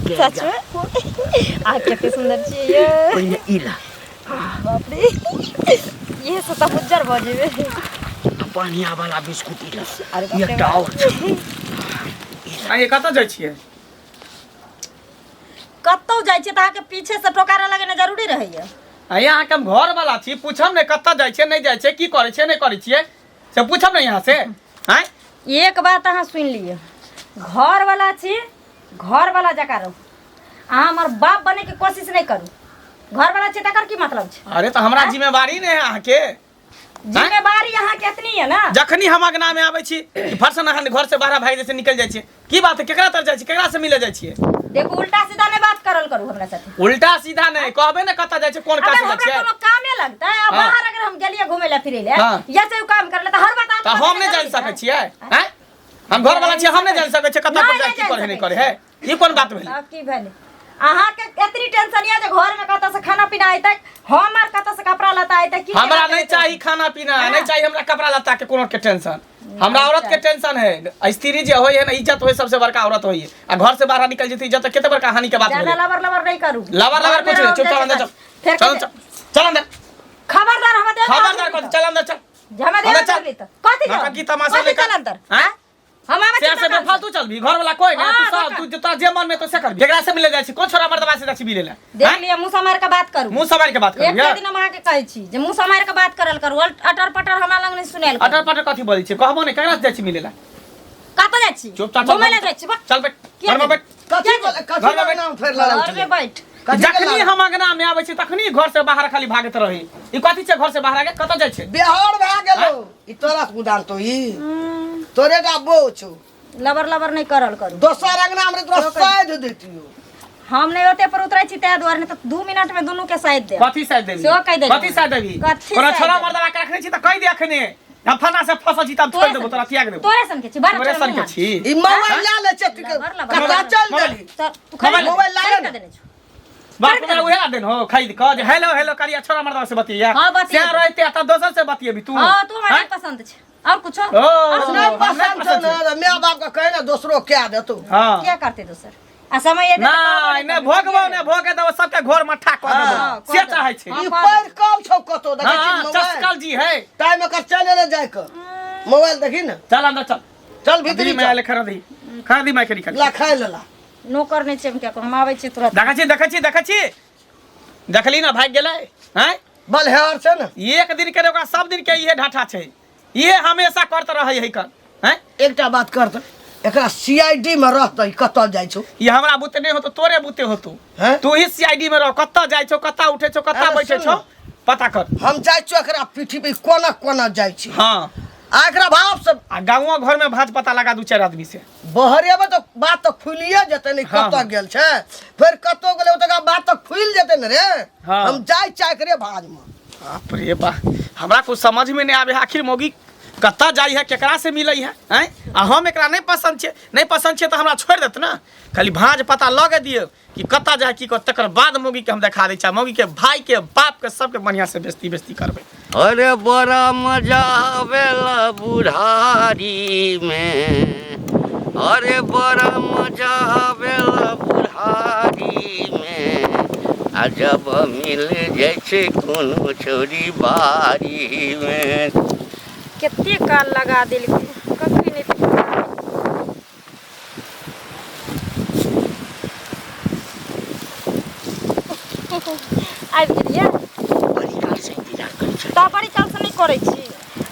के सच में आ कितनी सुंदर छी ये पहिले इला बाप रे ये सता बुज्जर भजे पानिया वाला बिस्कुट इला अरे ये टावर ये कत जाइ छियै कत्तौ जाइ छी त आके पीछे से टोकारा लगेना जरूरी रहैया यहाँ के हम घर वाला छी पूछम ने कत जाइ छियै नहीं जाइ छियै की करै छियै नहीं करै छियै से पूछम ने यहाँ से हैं एक बात अहाँ सुन लिए घर वाला छी घर वाला जका रहो अहाँ हमर बाप बने के कोशिश नहीं करू घर वाला छी तकर की मतलब छै अरे तो हमरा जिम्मेवारी ने है अहाँ के जिम्मेवारी अहाँ केतनी है ना जखनी हम अगना में आबै छी फरसन अहाँ घर से बाहर भाग जैसे निकल जाइ छियै की बात है केकरा तर जाइ छी केकरा से मिले जाइ छियै देखो उल्टा सीधा नहीं बात करल करू हमरा साथे उल्टा सीधा नहीं कहबे ना कत जाइ छै कोन काज जाइ छै कोनो कामे लगता है बाहर अगर हम गेलिए घूमे ला फिरे ले या से काम कर ले त हर बात त हम नहीं जान सकै छियै हैं हम घर वाला छी हम नहीं जान सकै छियै कत पर जाइ की करे नहीं करे है ई कोन बात भेलै अब की भेले अहाँ के एतनी टेंशन या जे घर में कत से खाना पीना आइतै हमर कत से कपड़ा लता आइतै की हमरा नहीं चाहिए खाना पीना नहीं चाहिए हमरा कपड़ा लता के कोनो के टेंशन हमरा औरत के टेंशन है स्त्री जे होय है ना इज्जत होय सबसे बड़का औरत होय है आ घर से बाहर निकल जेती इज्जत केते बड़का हानि के बात ज्यादा लवर लवर नहीं करू लवर कुछ नहीं चुपचाप अंदर चल चल अंदर खबरदार हम दे खबरदार कर चल अंदर चल जमा दे चल त कथि नका की तमाशा लेकर चल अंदर हैं हम आवे से फालतू चल भी घर वाला कोई ना तू सब तू जता जे मन में तो से कर जेकरा से मिले जाय छी कोन छोरा मर्दवा से जाय छी मिले ले देख लिया मुंह समार के बात करू मुंह समार के बात करू एक दिन हम आके कहै छी जे मुंह समार के बात करल करू अटर पटर हमरा लग नहीं सुनेल अटर पटर कथि बोलै छी कहबो नहीं केकरा से जाय छी मिले ले कत जाय छी चुपचाप घुमै ले जाय छी चल बैठ घर में बैठ कथी नाम फेर लड़ा घर में बैठ जखनी हम अंगना में आबै छी तखनी घर से बाहर खाली भागत रही ई कथि छै घर से बाहर आके कत जाय छै बिहार भए गेलो ई तोरा कुदान तो ई तोरे का बो छौ लबर लबर नहीं करल करू दोसर अंगना में तोरा साइड देतियो हम नहीं होते पर उतरै छी तै द्वार ने त 2 मिनट में दोनों के साइड दे कथि साइड देबी सेहो कह देबी कथि साइड देबी कथि कोनो साइड छोरा देबी? मर्दवा के रखने छी त कह दे अखने हम फना से फसल छी त छोड़ देबो तोरा त्याग देबो तोरे सन के छी बार तोरे सन के छी ई मोबाइल ला ले चट के लबर लबर कता चल गेली तू खाली मोबाइल ला ले देने छी बाप मेरा उहे दिन हो खरीद क जे हेलो हेलो करिया छोरा मर्दवा से बतिया हाँ, बतिया। से रहते त दोसर से बतियेबी तू हां तू हमरा नहीं पसंद छै और कुछ ओ नहीं पसंद छौ ना मैं बाप का कहे ना दूसरो क्या दे तू हां क्या करते दोसर आ समय ये नहीं नहीं भोगबो ने भोगे देबो सबके घर मठा क देबो से चाहे छै ई पैर कम छौ कतो देखै छी हां मोबाइल चस्कल जी है टाइम में कर चले ले जाय क मोबाइल देखी ना चल अंदर चल चल भीतरी में आले खरा दी मैं करी कर ला खाय लेला नौकर नहीं छै हम क्या हम आबै छी तुरंत देखै छी देखली ना भाग गेलै हैं बल हेर छै ना एक दिन के ओकरा सब दिन के इहे ढाठा छै ये हमेशा करत रहै है कर हैं एकटा बात कर त एकरा सीआईडी में रहतै कत जाय छौ ये हमरा बुते नहीं हो तो तोरे बुते हो हैं तू ही सीआईडी में रह कत्ता जाय छौ कत्ता उठे छौ कत्ता अरे बैठे सुन छौ ना। पता कर हम जाय छौ एकरा पीठी पे कोना कोना जाय छी हां आ एकरा बाप सब आ गांव घर में भाज पता लगा दू चार आदमी से बहरे में तो बात तो खुलिए जते नहीं हाँ, कत हाँ। गेल छै फिर कतो गेले तो बात तो खुल जते न रे हाँ। हम जाय चाय करे भाज में बाप रे बा हमरा कुछ समझ में नहीं आवे आखिर मोगी कत्ता जाई है केकरा से मिलै है हैं आ हम एकरा नहीं पसंद छै तो हमरा छोड़ देत ना खाली भाज पता लगे दियो कि कत्ता जाय की कर तकर बाद मोगी के हम दिखा दै छै मोगी के भाई के बाप के सबके बढ़िया से बेइज्जती करबै अरे बड़ा मजा आवेला बुढ़ारी में अरे बड़ा मजा आवेला बुढ़ारी में आ जब मिल जाय छै कोनो छोरी बारी में केते काल लगा देल कखनी नहीं आबि गेलियै बड़ी काल से इंतजार करै छै त बड़ी काल से नहीं करै छी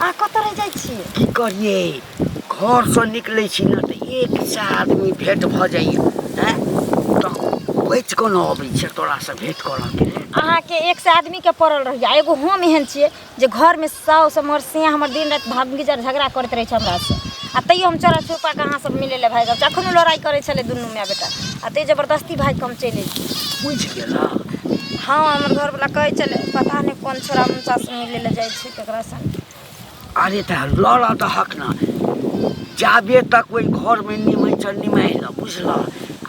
आ कत रह जाइ छी की करिए घर से निकलै छी ना त एक से आदमी भेंट भ जाइए हैं तो बैठ कोन अबै छै तोरा से भेंट करऽ के अहाँ के एक से आदमी के पड़ल रहिया एगो हम एहन छियै जे घर में साउस हमर सिया हमर दिन रात भागीजर झगड़ा करत रहे छै हमरा से आ तैयो हम चोरा छुपा के अहाँ सब मिले ले भाग जाब अखनो लड़ाई करे छले दुनू माय बेटा आ ते जबरदस्ती भाग कम चले बुझ गेला हाँ हमर घर वाला कहे चले पता नहीं कौन छोरा मुंसा से मिले ले जाय छै केकरा संग अरे त लड़ा त हक ना जाबे तक कोई घर में निमय ना बुझला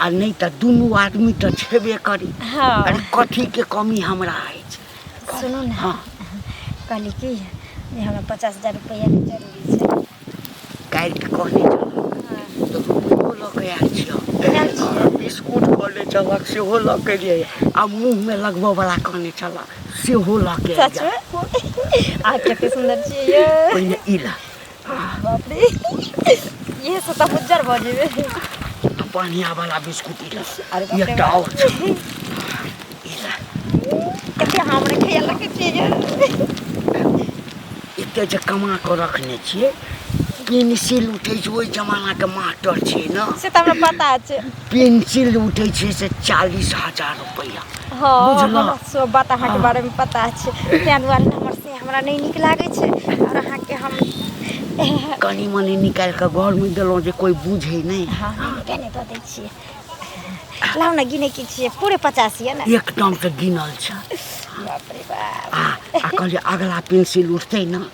आ नहीं त दुनू आदमी त छेबे करी हाँ अरे कथी के कमी हमरा अछि सुनू ना हाँ कहली की जे हमरा 50,000 रुपया के जरूरी छै काल्हि के कहने चल हाँ तो रुपयो ल के आयल छियो आयल छियै? बिस्कुट खोले चलक सेहो लऽ के जे आ मुँह में लगबऽ वाला कहने चलक सेहो लऽ के सच में आ कते सुंदर छियै ये पहिने ई ला बाप रे ये से त उज्जर भ जेबे बढ़िया वाला बिस्कुट ई ला अरे बाप रे एकटा और छै ई ला कते हमरे खैया लगे छियै एते जे कमा कऽ रखने छियै पेंसिल उठै छै ओहि जमाना के मास्टर छै न से त हमरा पता छै पेंसिल उठै छै से 40,000 रुपया हाँ बुझलौ? हमरा सब बात अहाँके बारे में पता छै तैं दुआरे हमर से हमरा नहीं नीक लागे छै और अहाँके हम कनी मनी निकालि कऽ घर में देलहुँ जे कोई बुझे नहीं हाँ केने दऽ दै छियै लाउ न गिने की छियै पूरे 50 ये ना एकदम से गिनल छै बाप रे बाप आ कहलिए अगला पेंसिल उठतै न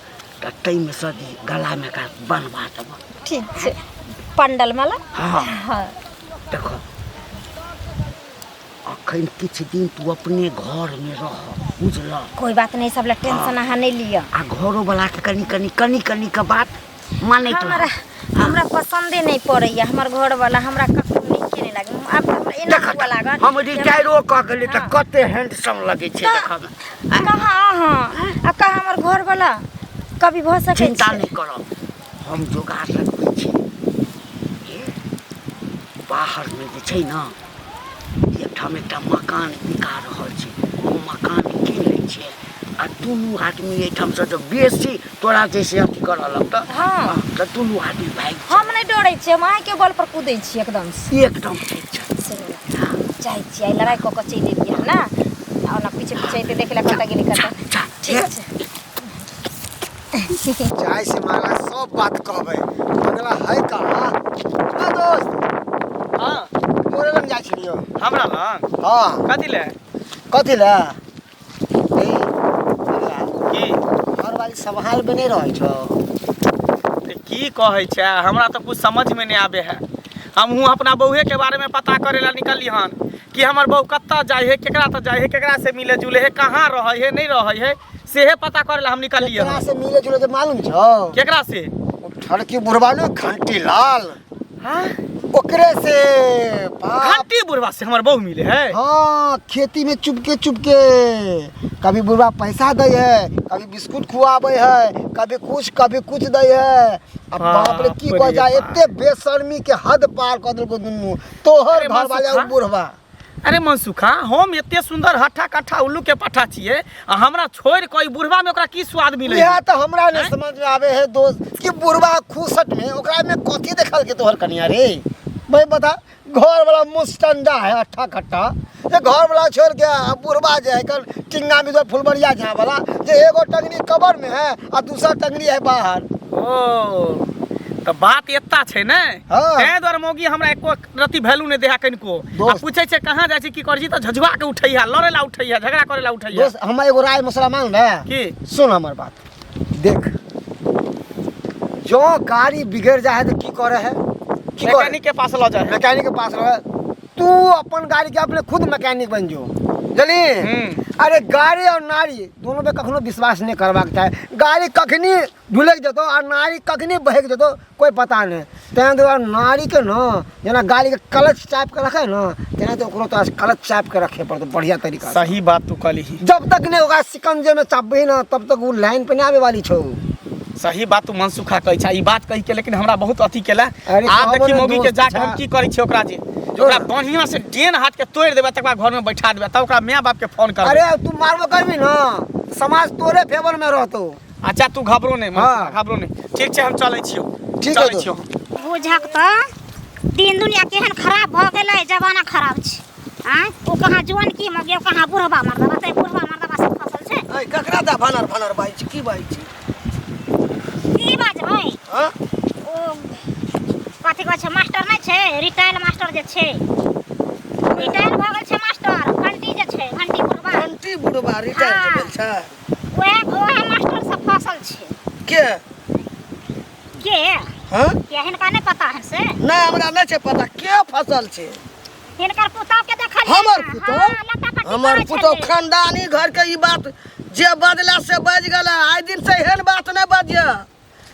तऽ ताहिमे से गला में का बनवा देबऽ ठीक छै पंडल माला हाँ हाँ देखो अखन किछु दिन तू अपने घर में रह बुझल कोई बात नहीं सब ला टेंशन अहाँ नहीं लिया आ घरो वाला के कनी के बात मानैत हमरा रह हमरा पसंदे नहीं पड़ैया हमर घर वाला हमरा कखनो नीक नहीं लागे अब हमरा एना हुआ लागल हम रिटायरो कऽ गेली तऽ कते हैंडसम लगै छै देखऽ में कहाँ हाँ आ कहाँ हमर घर वाला कभी भ सके चिंता नहीं करब हम जोगाड़ रखबै छी बाहर में जे छै न एकठाम एकटा मकान बिका रहल छै ओ मकान कीन लै छै आ दुनू आदमी एहिठाम से जब बेसी तोरा जैसे अथी करऽ लगतऽ हाँ। तऽ दुनू आदमी भागि हम नहीं डरै छियै हम अहाँके बल पर कूदै छी एकदम से एकदम ठीक छै चाहे छियै लड़ाई कऽ के चलि एलियै ना और ना पीछे पीछे एते देख ले कता गेली कता ठीक छै चाय से माला सब बात कहबै अगला है कहाँ हाँ दोस्त हाँ तोरे लग जाइ छियो हमरा लग हाँ कथी ले कथी ला की घर वाली संभाल में नहीं रहे छो की कहै छै हमरा तो कुछ समझ में नहीं आबे है हमहूँ अपना बउहे के बारे में पता करे ला निकली हन कि हमर बहू कत्ता जाए है केकरा तो जाए है केकरा से मिले जुले है कहाँ रहे है नहीं रहे है सेहे पता करे ला हम निकलिए केकरा से मिले जुले तो मालूम छो केकरा से ठड़की बुढ़वा ने घंटी लाल हाँ ओकरे से बाप घंटी बुढ़वा से हमर बहू मिले है हाँ खेती में चुपके कभी बुढ़वा पैसा दे है कभी बिस्कुट खुआबे है कभी कुछ दे है अब बाप रे की कह जाए एते बेशर्मी के हद पार कर देलको दुनू तोहर अरे घर वाले मनसुखा। बुढ़वा अरे मनसुखा हम एते सुंदर हट्ठा कट्ठा उल्लू के पट्ठा छिए आ हमरा छोड़ कोई बुढ़वा में ओकरा की स्वाद मिले यह तो हमरा नहीं समझ में आवे है दोस्त कि बुढ़वा खूसट में ओकरा में कथी देखल के तोहर कनिया रे भाई बता घर वाला मुस्टंडा है अट्ठा खट्टा ये घर वाला छोड़ के अब बुढ़वा जो है कल टिंगा में जो फुलबरिया जहाँ वाला जो एगो टंगनी कबर में है और दूसरा टंगनी है बाहर ओ तो बात एता छै ने हाँ। ए द्वारे मोगी हमरा एको रति वैल्यू ने देहा कनिको आ दोस्त। पूछे छै कहाँ जाय छै की कर छी त झझुआ के उठैया लड़े ला उठैया झगड़ा करे ला उठैया दोस्त हम एगो राय मसला मांग रहे की सुन हमार बात देख जो गाड़ी बिगड़ जाए तो की करे है की करे मैकेनिक के पास ल जाए मैकेनिक के पास रहे तू अपन गाड़ी के अपने खुद मैकेनिक बन जो जली अरे गाड़ी और नारी दोनों पे कखनो विश्वास नहीं करबाक चाहे गाड़ी कखनी ढुलक जतो और नारी कखनी बहक जतो कोई पता नहीं तेना दुआरे नारी के न जना गाड़ी के क्लच टाइप के रखे न तेना तो ओकरो तो क्लच टाइप के रखे पड़तो बढ़िया तरीका से सही बात तू कहली जब तक नहीं होगा सिकंजे में चाबी ना तब तक वो लाइन पे नहीं आवे वाली छो सही बात तू मनसुखा कहै छै ई बात कहि के लेकिन हमरा बहुत अथी केला अरे आब कहबो देखी ने मोगी के दोस्त, जाके हम अच्छा। की करै छी ओकरा जे ओकरा बढ़िया से डेन हाथ के तोड़ देबे तक घर में बैठा देबे तब ओकरा माय बाप के फोन कर अरे तू मारबो करबी ना समाज तोरे फेवर में रहतो अच्छा तू घबरो नहीं हाँ। घबरो नहीं ठीक छै हम चलै छियो ठीक है चलै तो। छियो बुझक तो दिन दुनिया केहन खराब भ गेलै जमाना खराब छै आँ ओ कहाँ जवान की मगे कहाँ बुढ़वा मर्दा बताए बुढ़वा मर्दा सब फसल छै ए ककरा दा भानर बाई छी की बाई छी की बात भाई हां ओ कथी कहै छै मास्टर नहि छै रिटायर मास्टर जे छै रिटायर भ गेल छै मास्टर घंटी जे छै घंटी बुढ़वा घंटी बुढ़वा रिटायर हाँ। भेल छै ओहे मास्टर सब फसल छै के के हां हिनका नहि पता है से नहीं हमरा नहीं छै पता के फसल छै हिनकर पुतौह के देखल हमर पुतौह खानदानी घर के ई बात जे बदला से बज गेला आइ दिन से एहन बात नहीं बजिया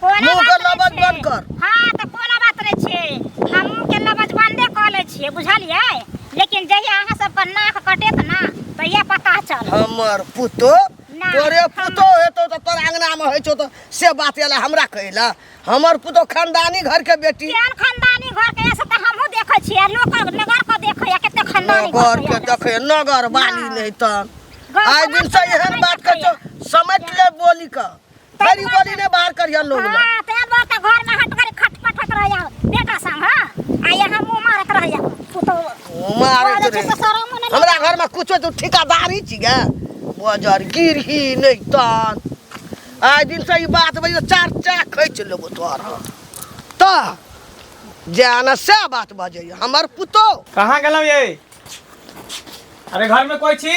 मुंह के लबज बंद कर हाँ तो कोनो बात नहीं छै हम के लबज बंदे कर ले छिए बुझलिए लेकिन जहिया अहाँ सब पर नाक कटेत ना तहिया पता चल हमर पुतो ना, तोरे पुतो हेतो तो तोर अंगना में होइ छौ तो से बात एला हमरा कहला हमर पुतो खानदानी घर के बेटी केहन खानदानी घर के ऐसे त हमहु देखै छिए लोक नगर को देखै कते खानदानी नगर के देखे नगर वाली नहीं त आइ दिन से एहन बात कर छौ समझ ले बोली का बड़ी बोली ने बाहर करिया लोग ना हां ते बात घर में हट कर खटपट रहया बेटा संग हां आ यहाँ मुंह मारत रहया पुतो मारे रे हमरा घर में कुछ तो ठेकेदारी छी गे बाजार गिर ही नहीं तान आइ दिन से ई बात बजे चार चाक खैच लेबो तोरा त जाना से बात बजे हमर पुतो कहाँ गेलौ ये अरे घर में कोई छी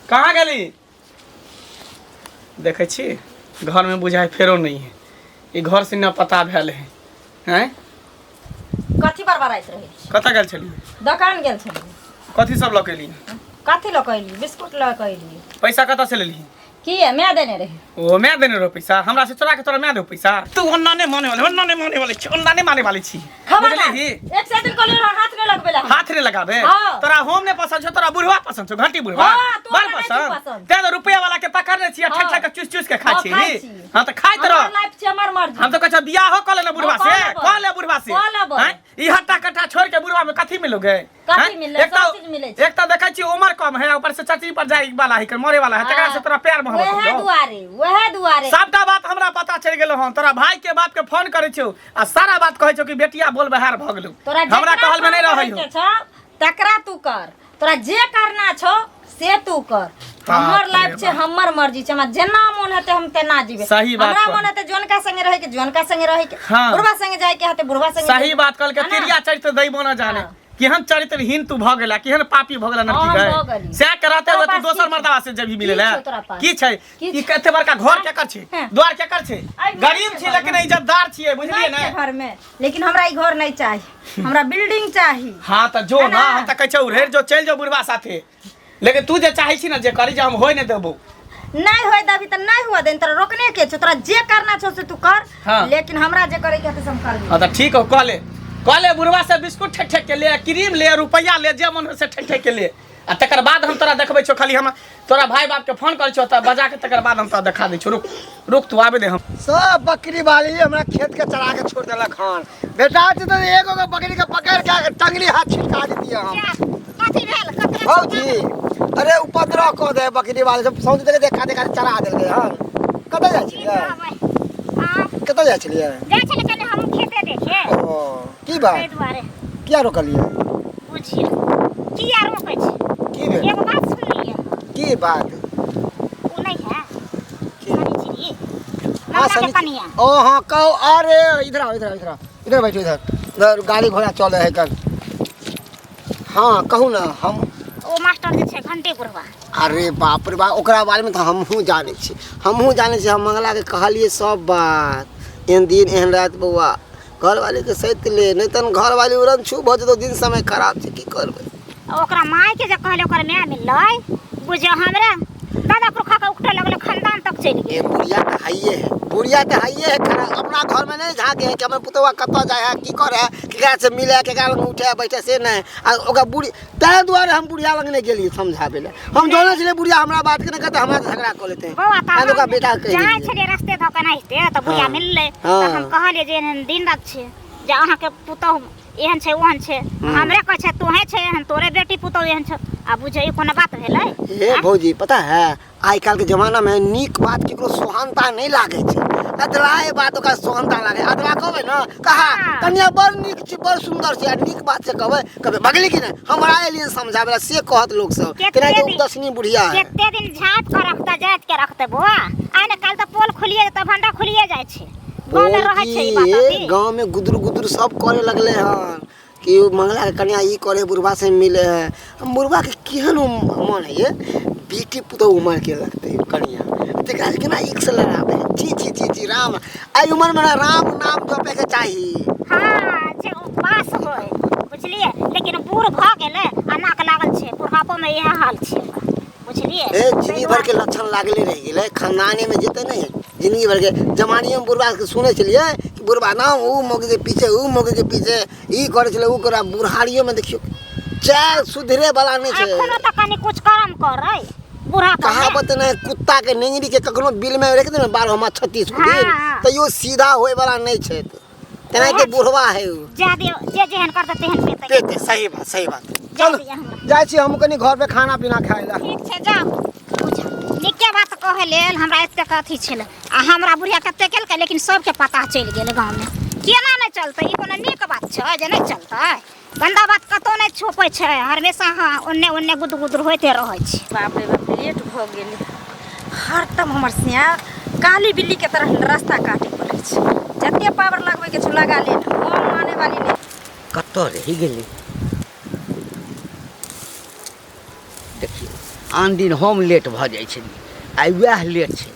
कहाँ गेली देखे छी घर में बुझाए फेरो नहीं है ई घर से न पता भेल है हैं कथी बार आइत रही कतऽ गेल छली दुकान गेल छली कथी सब लऽ केली कथी लऽ कैली बिस्कुट लऽ कैली पैसा कतऽ से लेली की है मैं देने रही ओ मैं देने रहो पैसा हमरा से चोरा के तोरा मैं दो पैसा तू ओन्ना ने माने वाले ओन्ना ने माने वाली छी खबरदार एक से दिन कहली हाथ ने लगबेला हाथ रे लगाबे हाँ। तोरा होम ने पसंद छौ तोरा बुढ़वा पसंद छौ घंटी बुढ़वा हाँ, तोरा बड़ नहीं पसंद पसंद। ते तो रुपया वाला के पकड़ने छियै हाँ। ठक ठक चुस चुस के खाइ हाँ, छी खाइ छी। हां त खाइत रह लाइफ छै हमर मर्जी हम तो कहै बियाह कर ले बुढ़वा हाँ, से कऽ लेबै। कऽ ले बुढ़वा से कऽ लेबै। हैं ई हट्टा कट्टा छोड़ के बुढ़वा में कथी मिलोगे कथी मिलले सब चीज मिलै छै एक तो देखै छी उम्र कम है ऊपर से चटनी पर जाई वाला है मरे वाला है तकरा से तोरा प्यार मोहब्बत वहे दुआरे सबटा बात हमरा पता चल गेलो हन तोरा भाई के बाप के फोन करे छौ आ सारा बात कहै छौ कि बेटिया बोल बहार भ गेलौ हमरा कहल में नहीं रहै हो तकरा तू कर तोरा जे करना छौ से तू कर हमर लाइफ छै हमर मर्जी छै हमरा जेना मन हेते हम तेना जीवे सही बात हमरा कहल। मन हेते जोनका संगे रहे के जोनका संगे रहे के हाँ। बुढ़वा संगे जाए के हेते बुढ़वा संगे सही बात कहल के है ना? तिरिया चरित्र दैबो न जाने हाँ। केहन चरित्रहीन तू भ गेला केहन पापी भ गेला हाँ, नरकी हम भ गए गेली। से कराते हुए तोरा तू पास दोसर की मर्दावा से जब भी मिले की छौ तोरा पास? की छै की ई छै? कते बड़का घर के कर छै हाँ। द्वार के कर छै आई गरीब घर छी के लेकिन इज्जतदार छियै बुझलिए नहीं ना के घर में लेकिन हमरा ई घर नहीं चाहिए हमरा बिल्डिंग चाहिए हां त जो है ना ना? हम त कहै छौ रेर जो चल जाओ बुढ़वा साथे लेकिन तू जे चाहै छी ना जे करी जे हम होय नै देबो नहीं होय दबी त नहीं हुआ देन तोरा रोकने के छो तोरा जे करना छो से तू कर हाँ। लेकिन हमरा जे करे के है से हम कर हां त ठीक हो कह ले बुढ़वा से बिस्कुट ठेक ठेक के ले क्रीम ले रुपया ले जे मन से ठेक ठेक के ले आ तकर बाद हम तोरा देखबै छौ खाली हम तोरा भाई बाप के फोन करै छौ त बजा के तकर बाद हम तोरा देखा दै छौ रुक रुक तू आबे दे हम सब बकरी वाली हमरा खेत के चरा के छोड़ देलक हन बेटा तो एगो के बकरी के पकड़ के टंगली हाथ छिटका देतिए हम कथी भेल ककरा भौजी अरे उपद्रव कऽ दे बकरी वाले सब सौंद देके देखा देखा चरा देलकै हन कतऽ जाइ छलियै हां कतऽ जाइ छलियै जाय छले कने हम खेते देखे ओ की बात ताहि दुआरे किया रोकलियै बुझिए किया रोकै छी की भेल एगो बात सुन लिअ की बात उ नहीं है की सनी जी हाँ, नंदा के सनी- कनिया ओ हाँ कहो अरे इधर आओ इधर आओ, इधर आओ, इधर बैठो इधर गाड़ी घोड़ा चले है कल हाँ कहू ना हम ओ मास्टर जे छै घंटे पुरवा अरे बाप रे बाप ओकरा बारे में तो हमहूँ जाने छी हम मंगला के कहलिए सब बात एहन दिन एहन रात बउआ घर वाले के सैत ले नहीं तन घर वाली उड़न छू भऽ जेतौ दिन समय खराब छै की करबै ओकरा माय के जे कहले ओकर माय मिललै बुझियो हमरा दादा पुरखा के उठे लगले खानदान तक चलि ये गेल बुढ़िया तो हाइए है खरा अपना घर में नहीं झाँके है कि हमर पुतवा कतऽ जाए है की करे है केकरा से मिले केकरा लग उठे बैठे से नहीं आ ओकरा बुढ़ी ताहि दुआरे हम बुढ़िया लग नहीं गेलिए समझाबे ले हम जाने छलिए बुढ़िया हमरा बात के नहीं कहते हमरा से झगड़ा कर लेते हैं बौआ ताहि ओकरा बेटा कहि जाय देलियै। छलिए रस्ते धऽ के नाहिते तऽ बुढ़िया हाँ। मिललै हाँ। तऽ हम कहलिए जे एहन दिन रात छै जे अहाँके पुतहु एहन छै ओहन छै हमरे कहै छै तोहे छै एहन तोरे बेटी पुतहु एहन छै आ बुझे ई कोनो बात भेलै हे भौजी पता है आइ काल्हि के जमाना में नीक बात केकरो सोहनता नहीं लागे छै अदलाए बात ओकरा सोहनता लागे अदला कहबै ना कहा हाँ। कन्या बड़ नीक छै बड़ सुंदर छै आ नीक बात से कहबै भगली कि नहीं हमरा एलियन समझाबे से कहत लोग सब केते केना के दिन- उदसनी बुढ़िया है केते दिन झाँप के रखते जाइत के रखते बौआ आइ ने काल्हि तऽ पोल खुलिए जेतै भंडा खुलिए जाइ छै गाँव में रहै छै ई बात अभी गाँव में गुदुर गुदुर सब करे लगले हन कि मंगला के कन्या ई करे बुढ़वा से मिले है हम बुढ़वा के केहन मन है ये बेटी पुतौ उमर के लगते कन्या तेकरा से केना एक से लड़ाबे जी राम आई उमर में ना राम नाम जपे के चाहिए हाँ जे उपवास होय बुझलिए लेकिन बूढ़ भऽ गेलै आ नाक लागल छै बुढ़ापो में इएह हाल छै बुझलिए ए जिंदगी भर के लक्षण लागले रह गेले खानदाने में जेते नहीं जिंदगी भर के जमानियों में बुढ़वा के सुने चलिए कि बुढ़वा ना ऊ मौके के पीछे ऊ मौके के पीछे ई करे छले ऊ करा बुढ़ारियो में देखियो चाय सुधरे वाला नहीं छे एखनो त कनी कुछ कर्म करे बुढ़ा का कहावत ने कुत्ता के नेंगरी के कखनो बिल में रख दे 12 में 36 दिन तो यो सीधा होए वाला नहीं छे तेना के बुढ़वा है ऊ जे जेहन करते तेहन पेते सही बात चल जाय छी हम कनी घर पे खाना पीना खाइला ठीक छे जाओ निके बात कहे लेल हमरा एते कथी छले आ हमरा बुढ़िया कते केलकै लेकिन सबके पता चल गेल गांव में केना नहीं चलते ई कोनो नीक बात छै जे नहीं चलते गंदा बात कतो नहीं छोपै छै हमेशा ओन्ने ओन्ने गुदगुदर होते रहै छै बाप रे बाप लेट भ गेलै हरदम हमर सिया काली बिल्ली के तरह रास्ता काटे पड़ै छै जते पावर लगबै के छै लगा ले हम माने वाली नहीं कतऽ रहि गेली देखिए आन दिन हम लेट भऽ जाइ छी आइ वएह लेट छै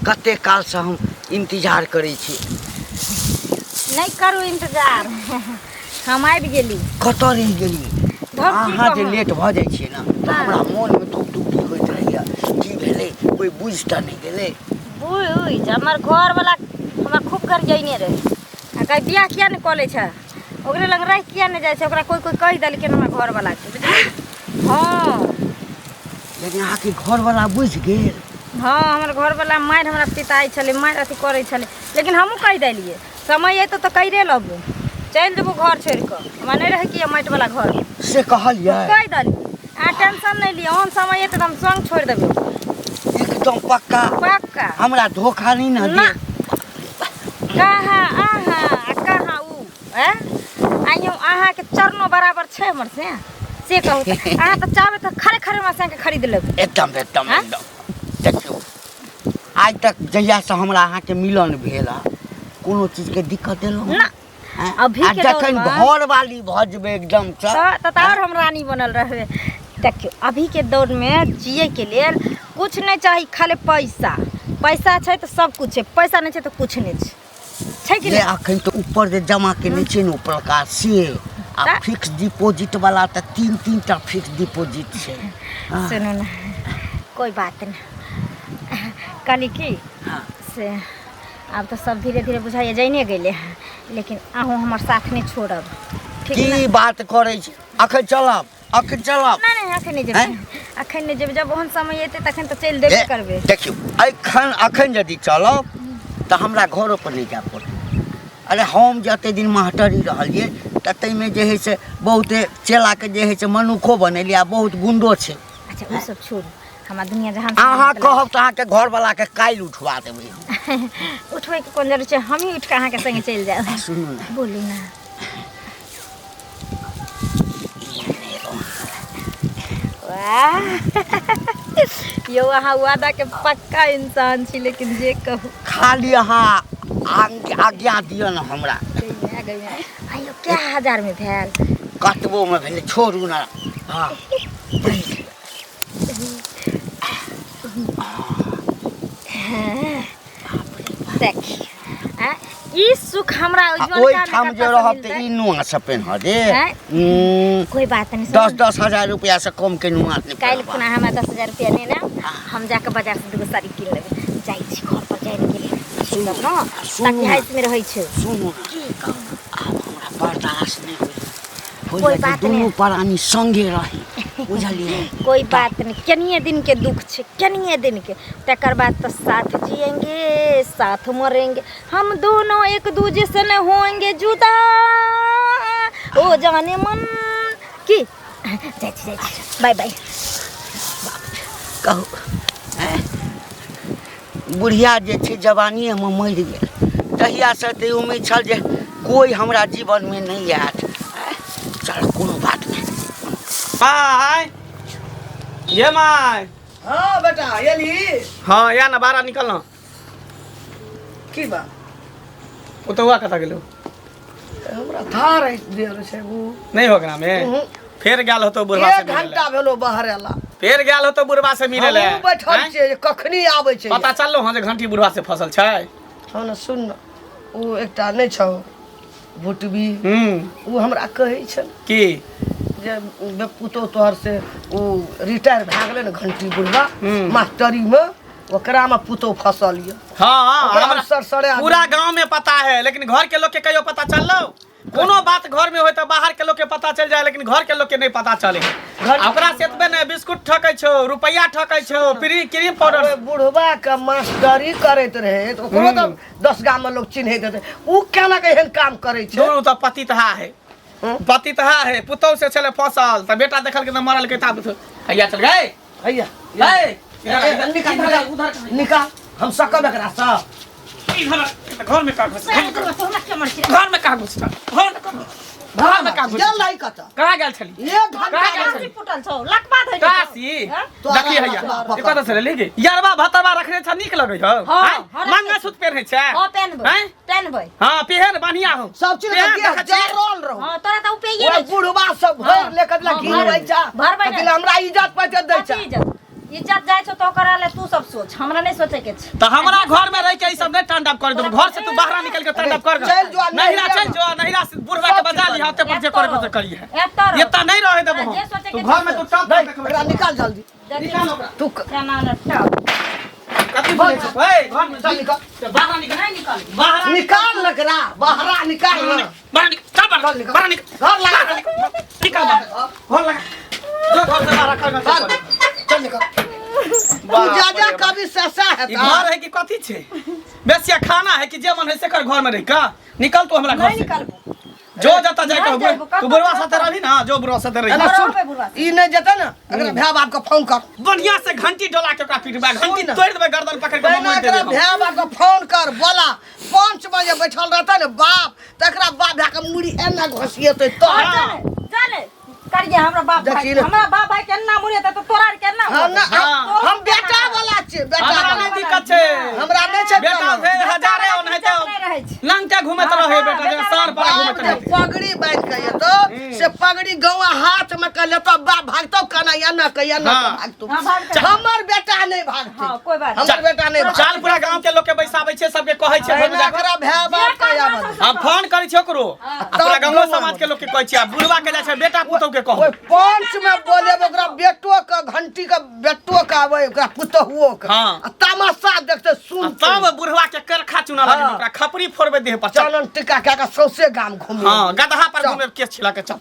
कते काल से हम इंतजार करै छी नहीं करू इंतजार हम आबि गेली कतऽ रहि गेली अहाँ जे लेट भऽ जाइ छियै ने तऽ हमरा मोनमे धुक होइत रहैया की भेलै कोइ बुझि तऽ नहि गेलै बुझ हमर घर वाला हमरा खूब कर जाइने रहे आ कहीं बियाह किया नहीं कऽ लै छै ओकरे लग रह किया नहीं जाइ छै ओकरा कोई कहि देलकै हमर घर वाला के बुझलियै हाँ लेकिन अहाँके घरवला बुझि गेल हाँ हमर घर वाला मारि हमरा पिताई छलै मारि अथी करै छलै लेकिन हमहूँ कहि देलियै समय अयतौ तऽ कहिरे लेबू चलि देबू घर छोड़ि कऽ हमरा नहि रहै कि माटि वाला घर से कहलियै कहि देलियै आ टेंशन नहीं लिया ओहन समय अयतै तऽ हम संग छोड़ि देबै एकदम पक्का पक्का हमरा धोखा नहीं न ना दे कहाँ ऊ आइयो अहाँके चरणो बराबर छै हमर से कहू अहाँ तऽ चाहबै तऽ खरे हमरा के खरीद लेबै एकदम देखियौ आज तक जहिया से हमरा अहाँके मिलन भेल कोनो चीज के दिक्कत देलहुँ ना अभी के जखन घर वाली भऽ जेबै एकदम से और हम रानी बनल रहबै देखियो अभी के दौर में जिए के लेल कुछ नहीं चाहिए खाली पैसा छै तो सब कुछ है पैसा नहीं छै तो कुछ नहीं छै कि नहीं अखन तो ऊपर जे जमा केने छै ने ऊपर का से आ फिक्स डिपॉजिट वाला तो 3-3टा फिक्स डिपॉजिट छै सुनो ना कोई बात नहीं कनी की से अब तो सब धीरे धीरे बुझाइए जाइने गेले लेकिन अहूँ हमर साथ नहीं छोड़ब ठीक है की बात करै छी अखन चलब नहीं अखन नहीं जेबै जब ओहन समय एतै तखन तो चलि देबे करबै देखियो अखन यदि चलब तऽ हमरा घरो पर नहीं जाय पड़त अरे हम जते दिन मास्टरी रहलियै तते में जे है से बहुते चेला के जे है से मनुखो बनेलिया बहुत गुंडो छै अच्छा वो सब छोड़ हमरा दुनिया जहान अहाँ कहब तऽ अहाँके घर वाला के काल्हि उठवा देबै उठबै के कोन जरूरी छै हम ही उठ के अहाँ के संगे चलि जाएब सुनू ना बोलू ना यो अहाँ वादा के पक्का इंसान छी लेकिन जे कहू खाली अहाँ आज्ञा दिअ न हमरा आइयो क्या हजार में भेल कतबो में भेलै छोड़ू ना हाँ देखी ई सुख हमरा ओइ ठाम जे रहब त ई नुआ से पेन्ह दे कोई बात नहीं 10 हजार रुपया से कम के नुआ नहीं काल खुना हमरा 10,000 रुपया ने ना हम जाके बाजार से दूगो साड़ी किन लेबै जाइ छी घर पर जाय के लिए सुनब ना ताकि हाइस में रहै छै सुनू की कहू आब हमरा बर्दाश्त नहीं कोई बात नहीं दोनों प्राणी संगे रही बुझलिए कोई बात नहीं कनिए दिन के दुख छे कनिए दिन के तकर बाद तो साथ जिएंगे साथ मरेंगे हम दोनों एक दूजे से न होंगे जुदा ओ जाने मन की जाय बाय बाय कहू बुढ़िया जे छै जवानी में मरि गेल तहिया से ते उम्मीद छल जे कोई हमरा जीवन में नहीं आयत चलो कोनो बात नहीं माय ये माय हाँ बेटा एली हाँ या ना बाहर निकलना की बा वो तो हुआ कता गेलो हमरा धार है देर छै वो नहीं हो गना में फेर गेल हो तो बुढ़वा से 1 घंटा भेलो बाहर एला फेर गेल हो तो बुढ़वा से मिले ले हम बैठल छियै जे कखनी आबै छै पता चललो हां जे घंटी बुढ़वा से फसल छै हाँ न सुन न ओ एकटा नहीं छौ भुटबी वो हमरा कहै छै की जे बेपुतो तोहर से वो रिटायर भए गेलै न घंटी बुढ़वा मास्टरी में ओकरा में पुतो फसल ये हाँ ओकरा हमरा सरसरे आदमी। पूरा गांव में पता है, लेकिन घर के लोग के कहियो पता चललो? कोनो बात घर में होय तो बाहर के लोग के पता चल जाए, लेकिन घर के लोग के नहीं पता चले। ओकरा सेतबे ने बिस्कुट ठकै छो, रुपया ठकै छो, क्रीम पाउडर। अरे बुढ़वा के मास्टरी करैत रहे तो ओकरो तो 10 गांव में लोग चिन्हैत रहे, उ केना के एहन काम करै छै? दोनों तो पतितहा है, पतितहा है। पुतौ से चले फसल त बेटा देखल के न मरल के ताब हैया चल गए हैया निकाल निकाल हम सकब एकरा सा घर में का घुस, घर में का घुस, घर में का घुस। जल लाई कत कहां गेल छली? एक घंटा कहां गेल छली? फुटल छौ लकबा धइ काशी देखी हैया ई कत से ले गे यारबा भतरबा रखने छ, नीक लगे छ। हाँ, मंगा सूत पहिरने छ। हां पहनबै हैं? पहनबै। हां पेहन बढ़िया हो सब चीज के जरल रहो। हां तोरा त उपेये ओए नहीं बुढ़वा सब भर लेकर ला गिरबै छ, भरबै लेकिन हमरा इज्जत पर दै छ। इज्जत जाय छौ तो ओकरा ले तू सब सोच, हमरा नहीं सोचे के छ। तो हमरा घर में रह के ई सब नहीं टंडअप कर दो। घर से तू बाहर निकल के टंडअप कर। चल जो, नहिरा चल जो, नहिरा से बुढ़वा के बजा ली हाथे पर जे करे को करी है। एतर ये नहीं रहे देबो जे सोचे तू के घर में तू टंप एकरा निकाल जल्दी निकाल ओकरा। तू केना न टप कथि बोले छ? ए घर में चल निकाल तो बाहर निकल। नहीं निकाल बाहर निकाल एकरा बाहर निकाल ना। बाहर निकल, चल बाहर निकल, बाहर निकल, घर लगा निकल बाहर, घर लगा जो घर से बाहर रखल चल निकाल तू जा जा कभी ससा है ई घर है कि कथि छे? बेसिया खाना है कि जे मन है से कर घर में रह का निकल तू हमरा घर नहीं से। निकालबो जो जाता जाए नहीं कहबो जाबो, तू बुढ़वा साथे रहबी ना, जो बुढ़वा साथे रही। अरे सुन रहबै बुढ़वा। ई नहीं जता ना अगर भैया बाप को फोन कर बढ़िया से घंटी डोला के ओकरा पीटबा, घंटी सुन। तोड़ देबे, गर्दन पकड़ के पहले मोड़ दे एकरा देबे। भैया बाप को फोन कर बोला 5 बजे बैठल रहता ना बाप तकरा बाप भैया के मुड़ी एना घसिएते तो जाने करिए हमरा बाप भाई, देखिए ना। हमरा बाप भाई केना मुरे त तोरा केना हम ना हाँ। हम बेटा वाला छे बेटा हमरा वाला। नहीं दिक्कत छे, हमरा नहीं छे बेटा भेल हजारे और नहीं तो लंका घूमत रहे बेटा, जे सर पर घूमत बाप रहे। पगड़ी बांध के ये तो से पगड़ी गौवा हाथ में कर ले तो बाप भागतो कना या ना कहिया ना हाँ। भागतो हाँ, भागते। हमर बेटा नहीं भागते हां कोई बात हमर बेटा नहीं भागते चाल पूरा गांव के लोग के बैसाबै छे, सबके कहै छे घर में जाकर एकरा भैया बाप के आबद हम फोन करै छी ओकरो, पूरा गांव समाज के लोग के कहै छी, आ बुढ़वा के जाय छै बेटा पुतौ के ओए कहू। पंच में बोले ओकरा बेटो का घंटी का बेटो का आवे ओकरा पुतहुओ का हाँ। आ तमाशा देखते सुन तब बुढ़वा के करखा चुना लगे, हाँ। ओकरा खपरी फोड़बे देह पर चल। चलन टिका क्या का सौसे गाम घूमे हां गदहा पर घूमे केस छिला के चल।